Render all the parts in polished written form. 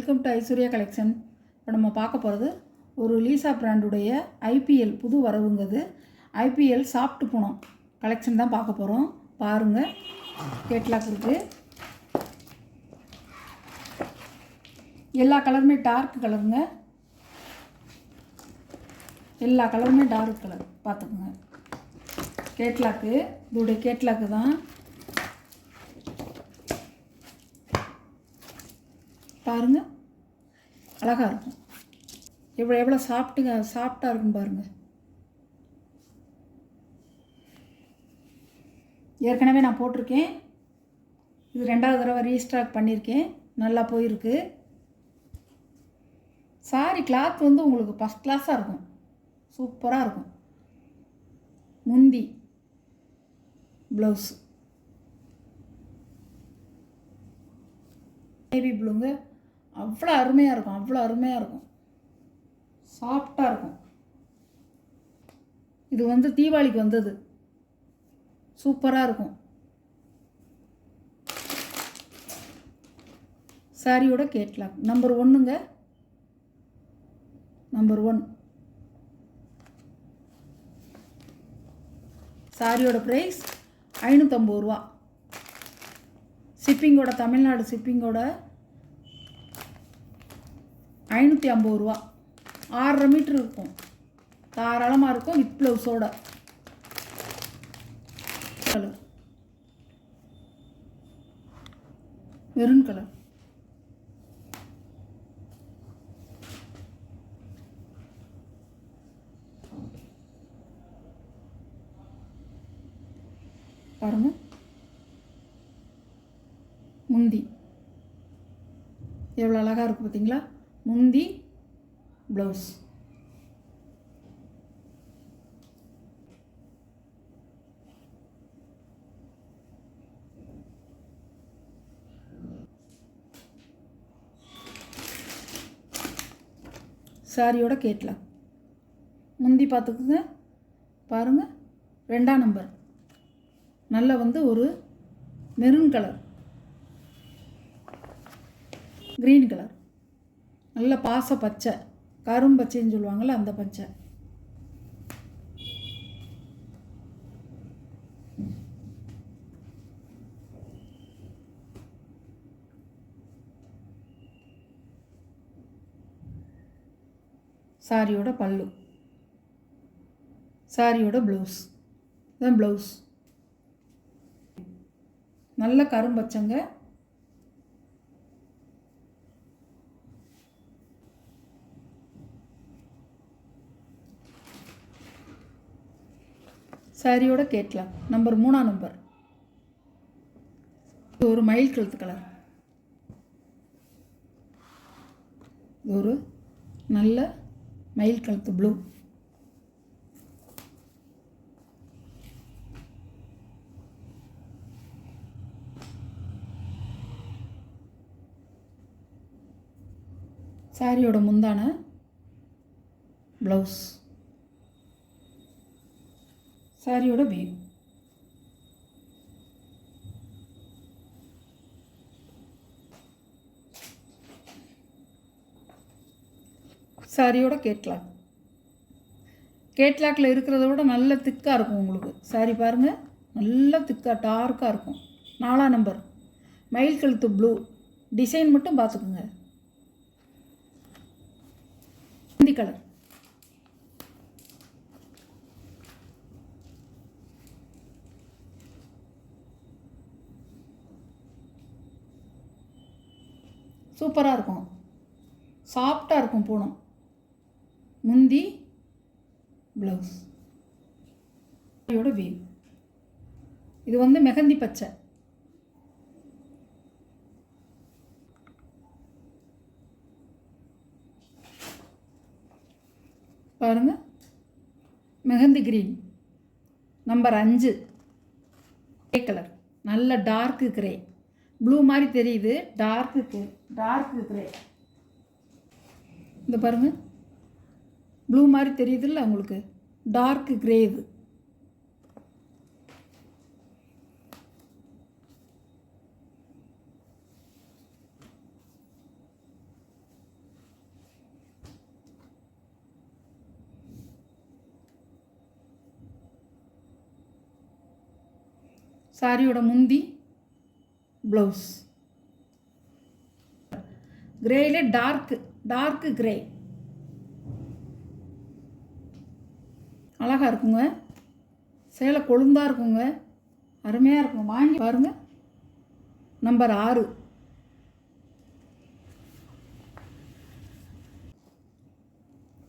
Welcome to Aishwarya collection. இப்போ நம்ம பார்க்க போகிறது ஒரு லீசா பிராண்டுடைய ஐபிஎல் புது வரவுங்கிறது. ஐபிஎல் சாஃப்ட் பூனம் கலெக்ஷன் தான் பார்க்க போகிறோம். பாருங்கள், கேட்லாக் இருக்குது. எல்லா கலருமே டார்க் கலருங்க. எல்லா கலருமே டார்க் கலர் பார்த்துக்குங்க. கேட்லாக்கு, இதோடைய கேட்லாக்கு தான். பாருங்கள், அழகாக இருக்கும். எவ்வளோ சாஃப்டாக இருக்கும் பாருங்கள். ஏற்கனவே நான் போட்டிருக்கேன். இது 2வது தடவை ரீஸ்டாக் பண்ணியிருக்கேன். நல்லா போயிருக்கு. சாரி கிளாத் வந்து உங்களுக்கு ஃபஸ்ட் கிளாஸாக இருக்கும். சூப்பராக இருக்கும். முந்தி ப்ளவுஸ் நேவி ப்ளூங்க. அவ்வளோ அருமையாக இருக்கும். அவ்வளோ அருமையாக இருக்கும். சாஃப்டாக இருக்கும். இது வந்து தீபாவளிக்கு வந்தது. சூப்பராக இருக்கும். சாரியோட கேட்லாக் நம்பர் 1ங்க. நம்பர் 1. சாரியோட ப்ரைஸ் 550 ரூபா. ஷிப்பிங்கோட, தமிழ்நாடு ஷிப்பிங்கோட 550 ரூபா. 6.5 மீட்டர் இருக்கும். தாராளமாக இருக்கும். வித் ப்ளவுஸோட. Colour maroon colour. பாருங்க, முந்தி எவ்வளோ அழகாக இருக்குது பார்த்தீங்களா? முந்தி ப்ளவுஸ். சாரியோட கேட்லாக். முந்தி பார்த்துக்குங்க. பாருங்கள், 2ஆம் நம்பர். நல்ல வந்து ஒரு மெரூன் கலர், க்ரீன் கலர், நல்ல பாச பச்சை, கரும்பச்சைன்னு சொல்லுவாங்கள்ல, அந்த பச்சை. சாரியோட பல்லு, சாரியோட ப்ளவுஸ். இதுதான் ப்ளவுஸ். நல்ல கரும்பச்சைங்க. சாரியோட கேட்லாக் நம்பர் 3ஆம் நம்பர். இது ஒரு மயில் கழுத்து கலர். இது ஒரு நல்ல மயில் கழுத்து ப்ளூ. சாரியோட முந்தான ப்ளவுஸ். சாரியோட வீவ். சாரியோட கேட்லாக். கேட்லாக்கில் இருக்கிறத விட நல்ல திக்காக இருக்கும் உங்களுக்கு. சாரி பாருங்கள், நல்ல திக்காக டார்க்காக இருக்கும். 4ஆம் நம்பர் மயில் கழுத்து ப்ளூ. டிசைன் மட்டும் பார்த்துக்குங்க. ஹிந்தி கலர். சூப்பராக இருக்கும். சாஃப்டாக இருக்கும் பூனம். முந்தி ப்ளவுஸ். இதோட வீவ். இது வந்து மெகந்தி பச்சை. பாருங்கள், mehndi green. Number 5 grey colour. நல்ல டார்க்கு கிரே. ப்ளூ மாதிரி தெரியுது. Torque grey. இந்த பாருங்கள், ப்ளூ மாதிரி தெரியுதுல்ல உங்களுக்கு? டார்க்கு கிரே இது. சாரியோட முந்தி, ப்ளவுஸ். கிரேயில் torque grey. அழகாக இருக்குங்க. சேலை கொழுந்தாக இருக்குங்க. அருமையாக இருக்கும். வாங்கி பாருங்கள். நம்பர் 6.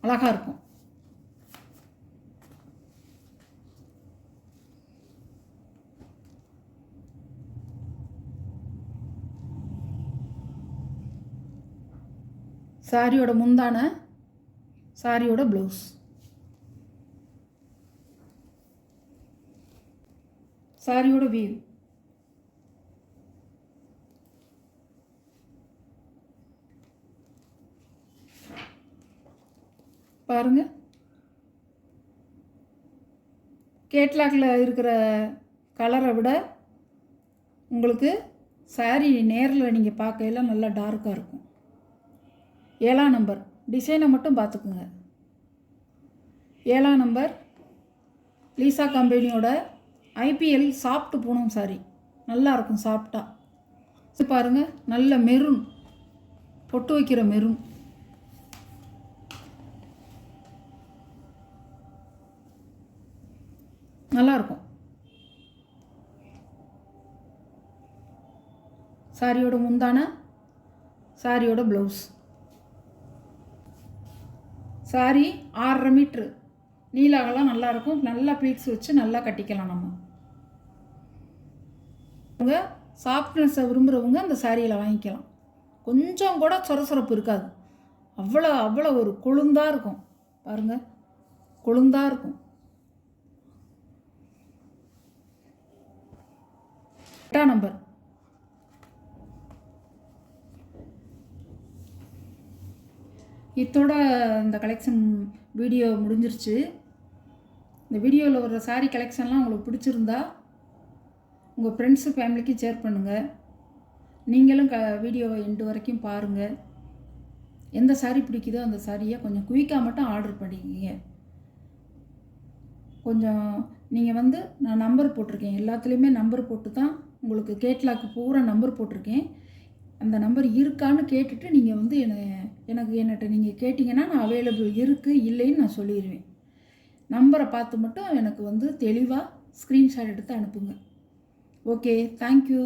அழகாக இருக்கும். சாரியோட முந்தான, சாரியோட ப்ளவுஸ். சாரியோட வீவ். பாருங்க. கேட்லாகில் இருக்கிற கலரை விட உங்களுக்கு சாரி நேரில் நீங்கள் பார்க்கையில நல்லா டார்க்காக இருக்கும். 7ஆம் நம்பர். டிசைனை மட்டும் பார்த்துக்குங்க. 7ஆம் நம்பர் லீசா கம்பெனியோட ஐபிஎல் சாஃப்ட் பூனம் சாரி. நல்லாயிருக்கும் சாஃப்டாக. இது பாருங்கள், நல்ல மெரூன், பொட்டு வைக்கிற மெரூன். நல்லாயிருக்கும். சாரியோட முந்தான, சாரியோட ப்ளவுஸ். சாரி 6.5 மீட்ரு நீலாகலாம் நல்லாயிருக்கும். நல்லா ப்ளீட்ஸ் வச்சு நல்லா கட்டிக்கலாம். நம்ம அவங்க சாஃப்ட்னஸை விரும்புகிறவங்க அந்த சாரியில் வாங்கிக்கலாம். கொஞ்சம் கூட சொரசொரப்பு இருக்காது. அவ்வளோ ஒரு கொழுந்தாக இருக்கும். பாருங்கள், கொழுந்தாக இருக்கும். 8ஆம் நம்பர். இதோட இந்த கலெக்ஷன் வீடியோ முடிஞ்சிருச்சு. இந்த வீடியோவில் வர சாரீ கலெக்ஷன்லாம் உங்களுக்கு பிடிச்சிருந்தா உங்கள் ஃப்ரெண்ட்ஸு ஃபேமிலிக்கு ஷேர் பண்ணுங்கள். நீங்களும் வீடியோவை எண்டு வரைக்கும் பாருங்கள். எந்த சாரீ பிடிக்குதோ அந்த சாரியை கொஞ்சம் குயிக்காக மட்டும் ஆர்டர் பண்ணிக்கிங்க. கொஞ்சம் நீங்கள் நான் நம்பர் போட்டிருக்கேன். எல்லாத்துலேயுமே நம்பர் போட்டு தான் உங்களுக்கு கேட்லாக்கு பூரா நம்பர் போட்டிருக்கேன். அந்த நம்பர் இருக்கான்னு கேட்டுட்டு நீங்கள் என்கிட்ட நீங்கள் கேட்டிங்கன்னா நான் அவைலபிள் இருக்குது இல்லைன்னு நான் சொல்லிடுவேன். நம்பரை பார்த்து மட்டும் எனக்கு தெளிவாக ஸ்க்ரீன்ஷாட் எடுத்து அனுப்புங்க. Okay, thank you.